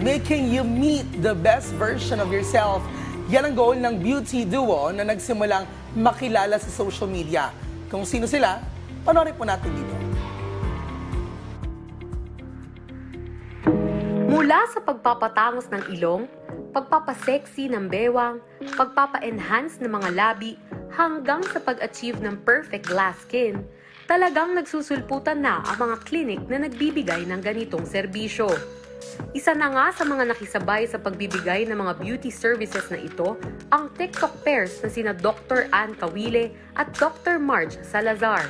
making you meet the best version of yourself. Yan ang goal ng beauty duo na nagsimulang makilala sa social media. Kung sino sila, panoorin po natin dito. Mula sa pagpapatangos ng ilong, pagpapasexy ng bewang, pagpapa-enhance ng mga labi, hanggang sa pag-achieve ng perfect glass skin, talagang nagsusulputan na ang mga clinic na nagbibigay ng ganitong serbisyo. Isa na nga sa mga nakisabay sa pagbibigay ng mga beauty services na ito ang TikTok pairs na sina Dr. Ann Kawile at Dr. Marge Salazar.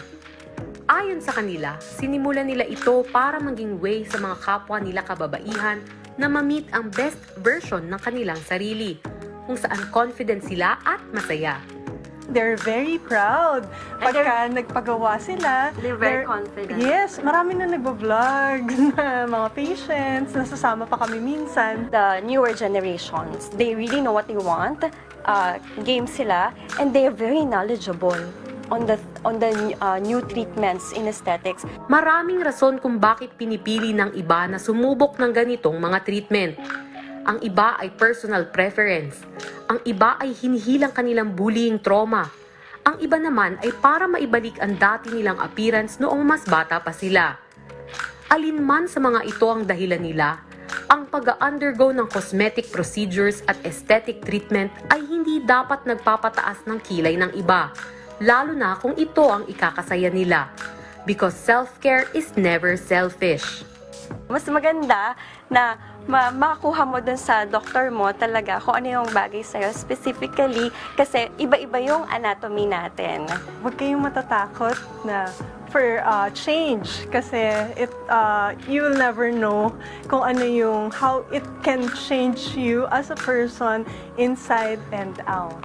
Ayon sa kanila, sinimulan nila ito para maging way sa mga kapwa nila kababaihan na ma-meet ang best version ng kanilang sarili, kung saan confident sila at masaya. They're very proud. Pagka nagpagawa sila, They're very confident. Yes, marami na nagbablog na mga patients, nasasama pa kami minsan. The newer generations, they really know what they want, game sila, and they are very knowledgeable on the new treatments in aesthetics. Maraming rason kung bakit pinipili ng iba na sumubok ng ganitong mga treatment. Ang iba ay personal preference. Ang iba ay hinihilang kanilang bullying trauma. Ang iba naman ay para maibalik ang dati nilang appearance noong mas bata pa sila. Alinman sa mga ito ang dahilan nila, ang pag-undergo ng cosmetic procedures at aesthetic treatment ay hindi dapat nagpapataas ng kilay ng iba, lalo na kung ito ang ikakasaya nila. Because self-care is never selfish. Mas maganda na makakuha mo dun sa doktor mo talaga kung ano yung bagay sa'yo specifically kasi iba-iba yung anatomy natin. Huwag kayong matatakot na for change kasi you will never know kung ano yung how it can change you as a person inside and out.